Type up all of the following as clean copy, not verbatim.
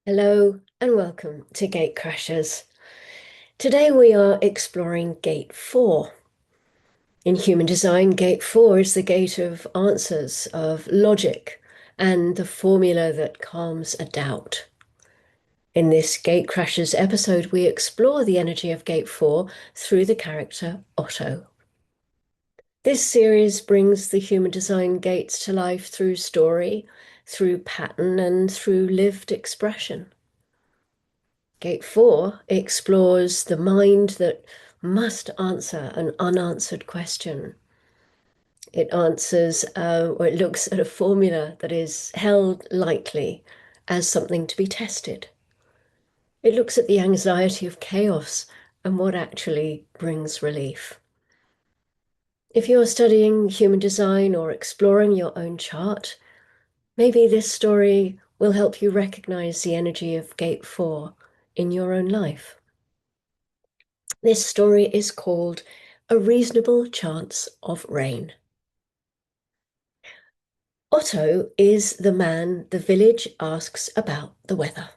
Hello and welcome to Gatecrashers. Today we are exploring Gate 4. In human design, Gate 4 is the gate of answers, of logic, and the formula that calms a doubt. In this Gatecrashers episode, we explore the energy of Gate 4 through the character Otto. This series brings the human design gates to life through story, through pattern, and through lived expression. Gate 4 explores the mind that must answer an unanswered question. It answers, or it looks at a formula that is held lightly as something to be tested. It looks at the anxiety of chaos and what actually brings relief. If you're studying human design or exploring your own chart, maybe this story will help you recognize the energy of Gate 4 in your own life. This story is called A Reasonable Chance of Rain. Otto is the man the village asks about the weather,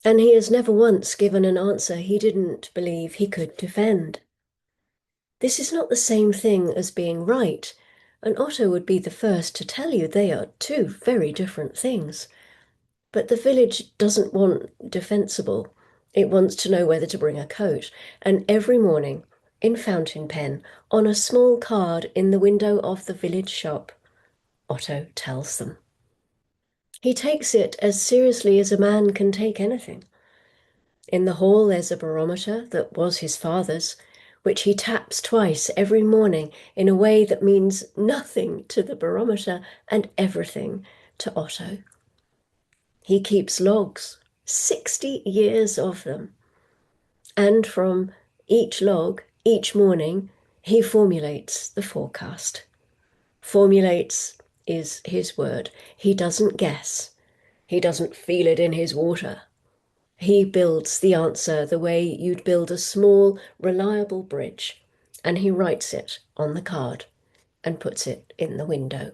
and he has never once given an answer he didn't believe he could defend. This is not the same thing as being right, and Otto would be the first to tell you they are two very different things. But the village doesn't want defensible. It wants to know whether to bring a coat. And every morning, in fountain pen, on a small card in the window of the village shop, Otto tells them. He takes it as seriously as a man can take anything. In the hall, there's a barometer that was his father's, which he taps twice every morning in a way that means nothing to the barometer and everything to Otto. He keeps logs, 60 years of them. And from each log, each morning, he formulates the forecast. Formulates is his word. He doesn't guess. He doesn't feel it in his water. He builds the answer the way you'd build a small, reliable bridge, and he writes it on the card and puts it in the window.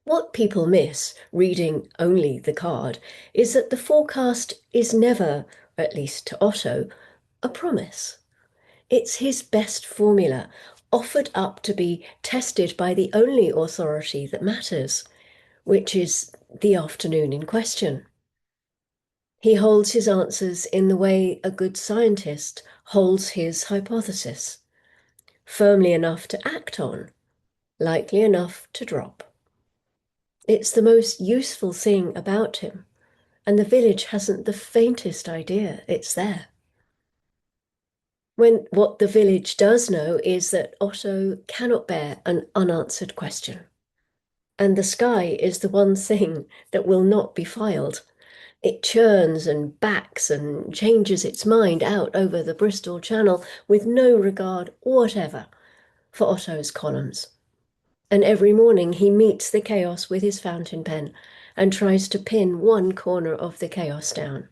What people miss reading only the card is that the forecast is never, at least to Otto, a promise. It's his best formula, offered up to be tested by the only authority that matters, which is the afternoon in question. He holds his answers in the way a good scientist holds his hypothesis, firmly enough to act on, likely enough to drop. It's the most useful thing about him, and the village hasn't the faintest idea it's there. When what the village does know is that Otto cannot bear an unanswered question, and the sky is the one thing that will not be filed. It churns and backs and changes its mind out over the Bristol Channel with no regard whatever for Otto's columns. And every morning he meets the chaos with his fountain pen and tries to pin one corner of the chaos down.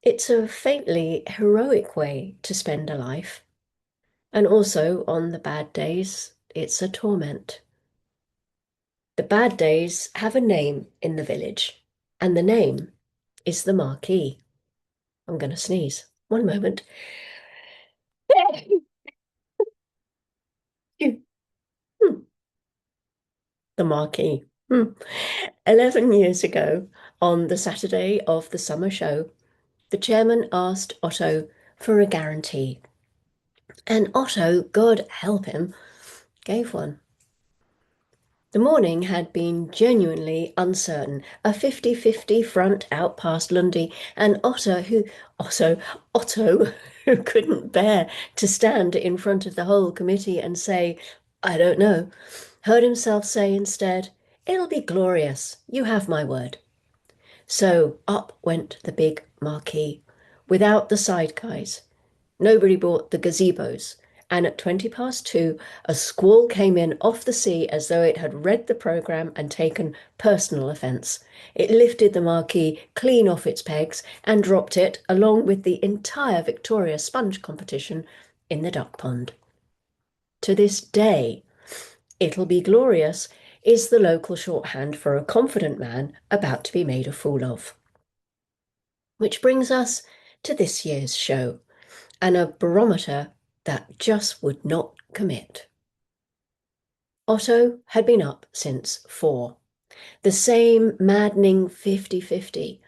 It's a faintly heroic way to spend a life. And also, on the bad days, it's a torment. The bad days have a name in the village, and the name is the marquee. I'm going to sneeze. One moment. The marquee. 11 years ago, on the Saturday of the summer show, the chairman asked Otto for a guarantee. And Otto, God help him, gave one. The morning had been genuinely uncertain, a 50-50 front out past Lundy, and Otto, who couldn't bear to stand in front of the whole committee and say, I don't know, heard himself say instead, it'll be glorious, you have my word. So up went the big marquee, without the side guys. Nobody bought the gazebos, and at 2:20, a squall came in off the sea as though it had read the programme and taken personal offence. It lifted the marquee clean off its pegs and dropped it, along with the entire Victoria sponge competition, in the duck pond. To this day, it'll be glorious is the local shorthand for a confident man about to be made a fool of. Which brings us to this year's show and a barometer that just would not commit. Otto had been up since 4. The same maddening 50-50.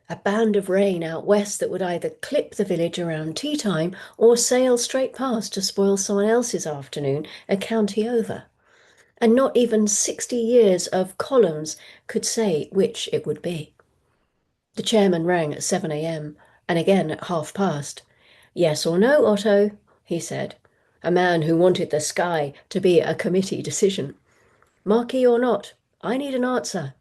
A band of rain out west that would either clip the village around tea time or sail straight past to spoil someone else's afternoon a county over. And not even 60 years of columns could say which it would be. The chairman rang at 7 a.m. and again at 1/2 past. Yes or no, Otto, he said, a man who wanted the sky to be a committee decision. Marquee or not, I need an answer.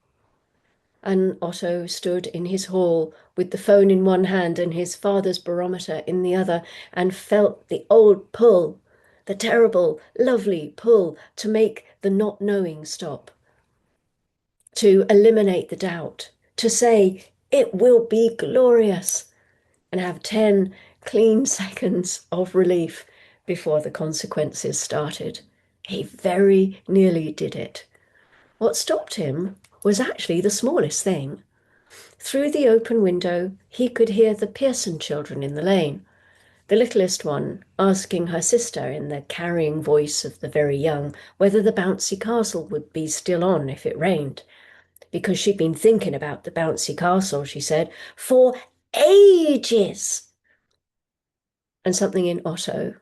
And Otto stood in his hall with the phone in one hand and his father's barometer in the other, and felt the old pull, the terrible, lovely pull to make the not knowing stop, to eliminate the doubt, to say, it will be glorious, and have 10 clean seconds of relief before the consequences started. He very nearly did it. What stopped him was actually the smallest thing. Through the open window, he could hear the Pearson children in the lane, the littlest one asking her sister in the carrying voice of the very young whether the bouncy castle would be still on if it rained, because she'd been thinking about the bouncy castle, she said, for ages. And something in Otto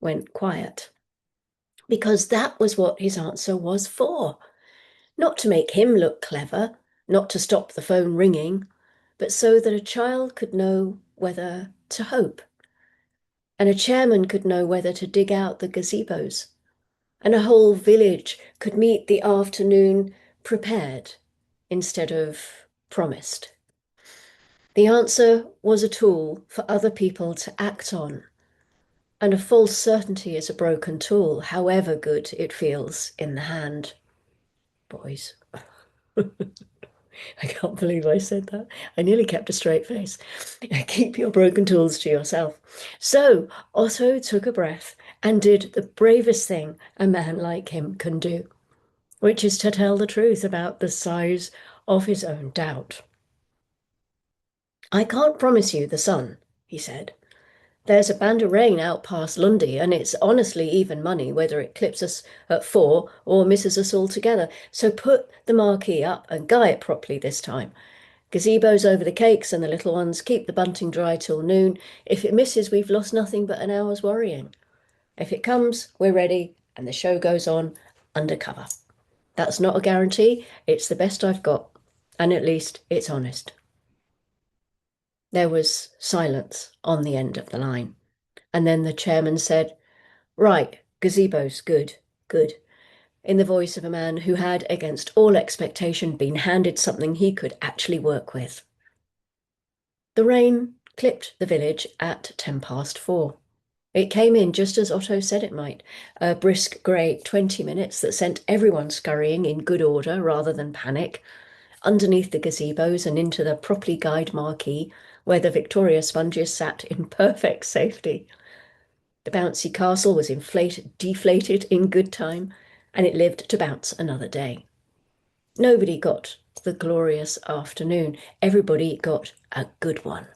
went quiet, because that was what his answer was for. Not to make him look clever, not to stop the phone ringing, but so that a child could know whether to hope, and a chairman could know whether to dig out the gazebos, and a whole village could meet the afternoon prepared instead of promised. The answer was a tool for other people to act on, and a false certainty is a broken tool, however good it feels in the hand. Boys. I can't believe I said that. I nearly kept a straight face. Keep your broken tools to yourself. So Otto took a breath and did the bravest thing a man like him can do, which is to tell the truth about the size of his own doubt. I can't promise you the sun, he said. There's a band of rain out past Lundy, and it's honestly even money whether it clips us at 4 or misses us altogether. So put the marquee up and guy it properly this time. Gazebos over the cakes and the little ones, keep the bunting dry till noon. If it misses, we've lost nothing but an hour's worrying. If it comes, we're ready, and the show goes on undercover. That's not a guarantee, it's the best I've got, and at least it's honest. There was silence on the end of the line, and then the chairman said, right, gazebos, good, good, in the voice of a man who had, against all expectation, been handed something he could actually work with. The rain clipped the village at 4:10. It came in just as Otto said it might, a brisk grey 20 minutes that sent everyone scurrying in good order rather than panic, underneath the gazebos and into the properly guyed marquee, where the Victoria sponges sat in perfect safety. The bouncy castle was deflated in good time, and it lived to bounce another day. Nobody got the glorious afternoon. Everybody got a good one.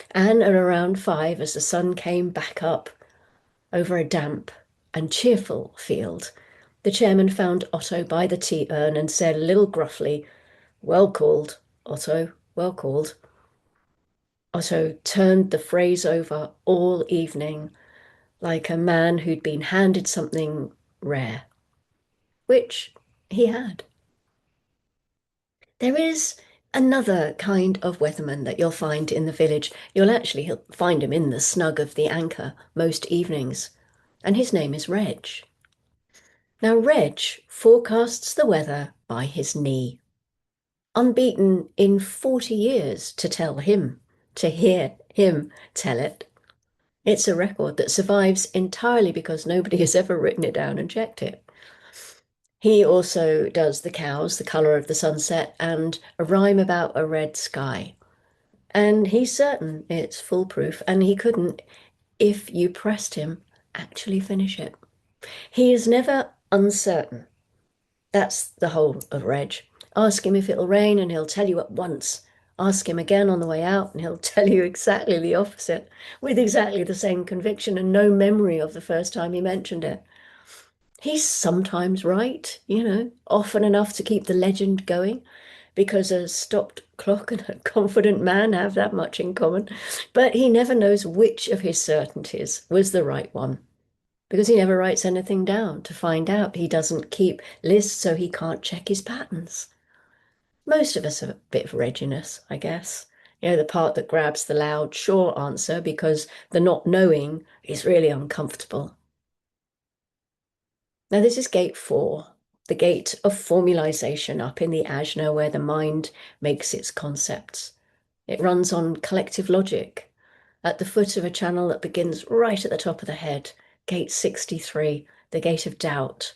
And at around 5, as the sun came back up over a damp and cheerful field, the chairman found Otto by the tea urn and said a little gruffly, well called, Otto, well called. Otto turned the phrase over all evening, like a man who'd been handed something rare, which he had. There is another kind of weatherman that you'll find in the village. You'll actually find him in the snug of the Anchor most evenings, and his name is Reg. Now, Reg forecasts the weather by his knee, unbeaten in 40 years to hear him tell it. It's a record that survives entirely because nobody has ever written it down and checked it. He also does the cows, the colour of the sunset, and a rhyme about a red sky. And he's certain it's foolproof, and he couldn't, if you pressed him, actually finish it. He is never uncertain. That's the whole of Reg. Ask him if it'll rain and he'll tell you at once. Ask him again on the way out and he'll tell you exactly the opposite, with exactly the same conviction and no memory of the first time he mentioned it. He's sometimes right, often enough to keep the legend going, because a stopped clock and a confident man have that much in common. But he never knows which of his certainties was the right one, because he never writes anything down to find out. He doesn't keep lists, so he can't check his patterns. Most of us are a bit of readiness, I guess. The part that grabs the loud, sure answer because the not knowing is really uncomfortable. Now, this is gate 4, the gate of formalization up in the ajna where the mind makes its concepts. It runs on collective logic at the foot of a channel that begins right at the top of the head, gate 63, the gate of doubt,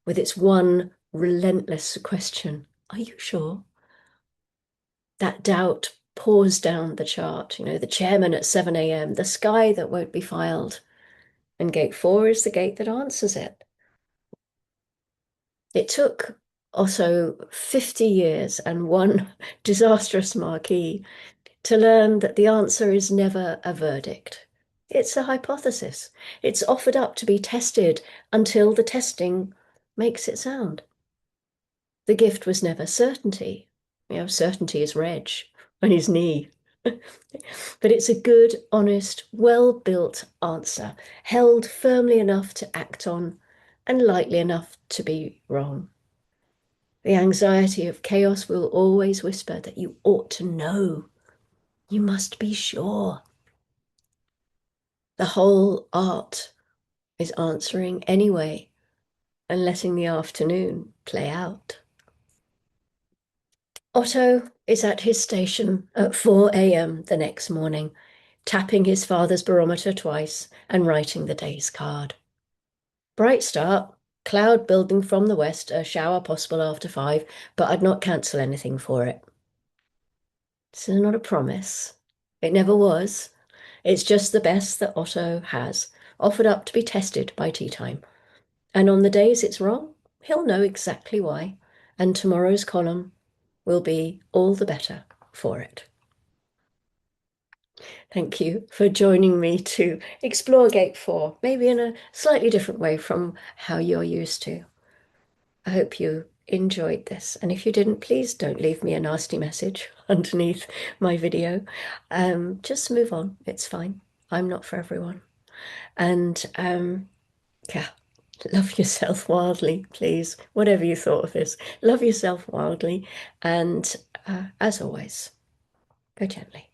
with its one relentless question, are you sure? That doubt pours down the chart, the chairman at 7 a.m., the sky that won't be filed. And gate 4 is the gate that answers it. It took also 50 years and one disastrous marquee to learn that the answer is never a verdict. It's a hypothesis. It's offered up to be tested until the testing makes it sound. The gift was never certainty. Certainty is Reg on his knee. But it's a good, honest, well-built answer, held firmly enough to act on and lightly enough to be wrong. The anxiety of chaos will always whisper that you ought to know. You must be sure. The whole art is answering anyway and letting the afternoon play out. Otto is at his station at 4 a.m. the next morning, tapping his father's barometer twice and writing the day's card. Bright start, cloud building from the west, a shower possible after 5, but I'd not cancel anything for it. This is not a promise. It never was. It's just the best that Otto has, offered up to be tested by tea time. And on the days it's wrong, he'll know exactly why, and tomorrow's column will be all the better for it. Thank you for joining me to explore Gate 4, maybe in a slightly different way from how you're used to. I hope you enjoyed this. And if you didn't, please don't leave me a nasty message underneath my video. Just move on. It's fine. I'm not for everyone. And yeah, love yourself wildly, please. Whatever you thought of this, love yourself wildly. And as always, go gently.